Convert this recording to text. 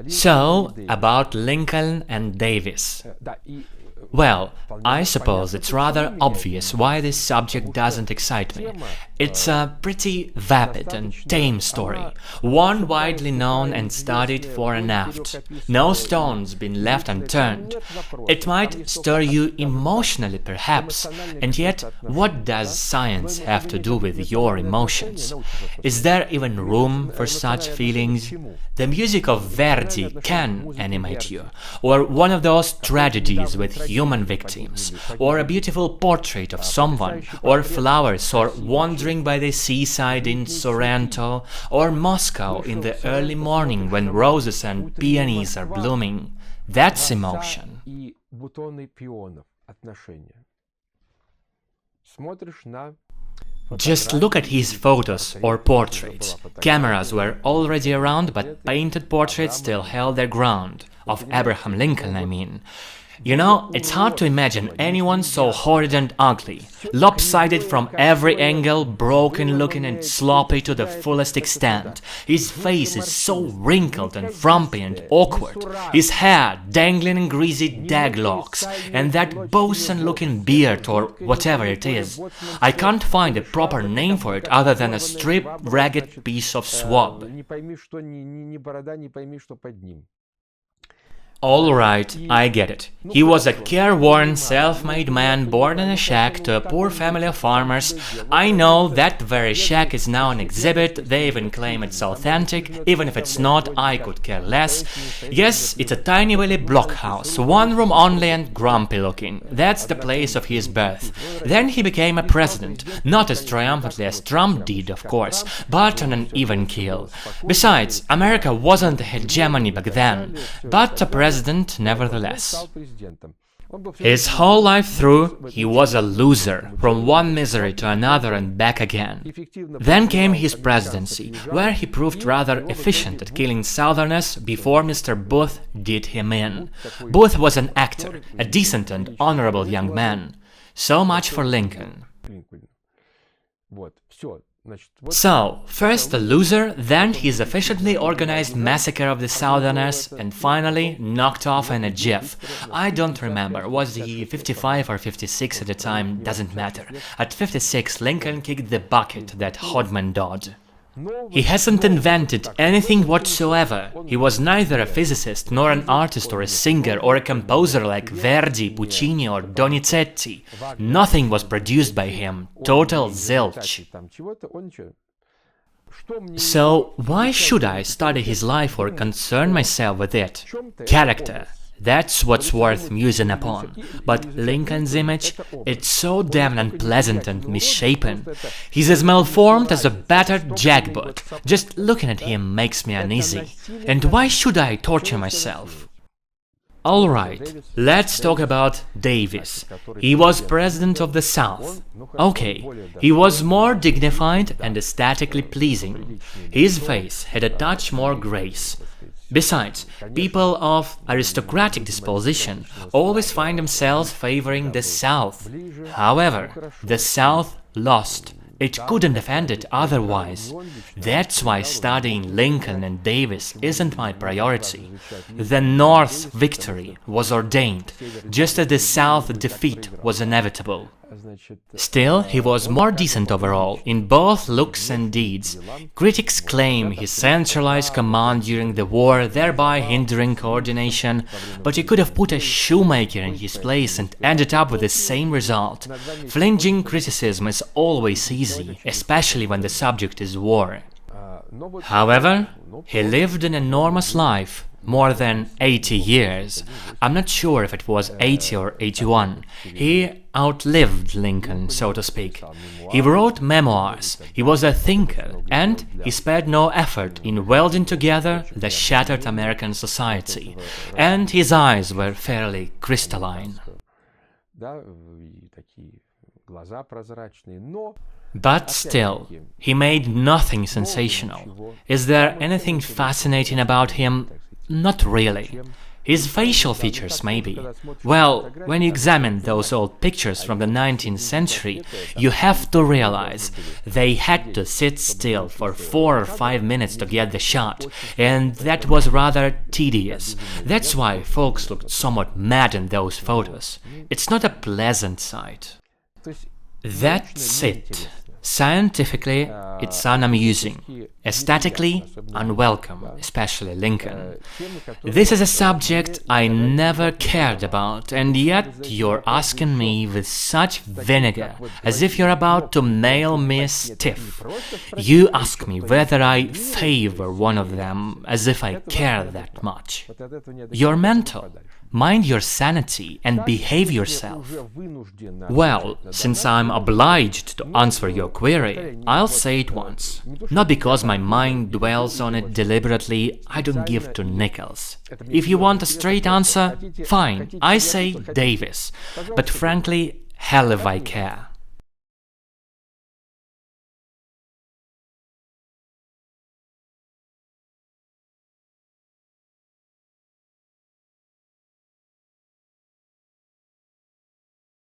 So, about Lincoln and Davis. Well, I suppose it's rather obvious why this subject doesn't excite me. It's a pretty vapid and tame story, one widely known and studied fore and aft. No stone's been left unturned. It might stir you emotionally, perhaps, and yet what does science have to do with your emotions? Is there even room for such feelings? The music of Verdi can animate you, or one of those tragedies with human victims, or a beautiful portrait of someone, or flowers, or wandering by the seaside in Sorrento, or Moscow in the early morning when roses and peonies are blooming. That's emotion. Just look at his photos or portraits. Cameras were already around, but painted portraits still held their ground. Of Abraham Lincoln, I mean. You know, it's hard to imagine anyone so horrid and ugly, lopsided from every angle, broken-looking and sloppy to the fullest extent. His face is so wrinkled and frumpy and awkward, his hair dangling in greasy daglocks, and that bosun-looking beard or whatever it is. I can't find a proper name for it other than a stripped, ragged piece of swab. Alright, I get it. He was a careworn, self-made man born in a shack to a poor family of farmers. I know that very shack is now an exhibit, they even claim it's authentic, even if it's not, I could care less. Yes, it's a tiny willy blockhouse, one room only and grumpy looking. That's the place of his birth. Then he became a president, not as triumphantly as Trump did, of course, but on an even keel. Besides, America wasn't a hegemony back then, but a president nevertheless. His whole life through, he was a loser, from one misery to another and back again. Then came his presidency, where he proved rather efficient at killing Southerners before Mr. Booth did him in. Booth was an actor, a decent and honorable young man. So much for Lincoln. So, first the loser, then his efficiently organized massacre of the Southerners, and finally knocked off in a jiff. I don't remember, was he 55 or 56 at the time, doesn't matter. At 56, Lincoln kicked the bucket, that Hodman dod. He hasn't invented anything whatsoever. He was neither a physicist, nor an artist or a singer or a composer like Verdi, Puccini or Donizetti. Nothing was produced by him. Total zilch. So, why should I study his life or concern myself with it? Character. That's what's worth musing upon. But Lincoln's image, it's so damn unpleasant and misshapen. He's as malformed as a battered jackboot. Just looking at him makes me uneasy. And why should I torture myself? Alright, let's talk about Davis. He was president of the South. Okay, he was more dignified and aesthetically pleasing. His face had a touch more grace. Besides, people of aristocratic disposition always find themselves favoring the South. However, the South lost. It couldn't defend it otherwise. That's why studying Lincoln and Davis isn't my priority. The North's victory was ordained, just as the South's defeat was inevitable. Still, he was more decent overall, in both looks and deeds. Critics claim he centralized command during the war, thereby hindering coordination, but he could have put a shoemaker in his place and ended up with the same result. Flinging criticism is always easy, especially when the subject is war. However, he lived an enormous life. More than 80 years. I'm not sure if it was 80 or 81. He outlived Lincoln, so to speak. He wrote memoirs, he was a thinker, and he spared no effort in welding together the shattered American society. And his eyes were fairly crystalline. But still, he made nothing sensational. Is there anything fascinating about him? Not really. His facial features, maybe. Well, when you examine those old pictures from the 19th century, you have to realize they had to sit still for 4 or 5 minutes to get the shot, and that was rather tedious. That's why folks looked somewhat mad in those photos. It's not a pleasant sight. That's it. Scientifically, it's unamusing. Aesthetically, unwelcome, especially Lincoln. This is a subject I never cared about, and yet you're asking me with such vinegar, as if you're about to nail me stiff. You ask me whether I favor one of them, as if I care that much. You're mental. Mind your sanity and behave yourself. Well, since I'm obliged to answer your query, I'll say it once. Not because my mind dwells on it deliberately, I don't give two nickels. If you want a straight answer, fine, I say Davis. But frankly, hell if I care.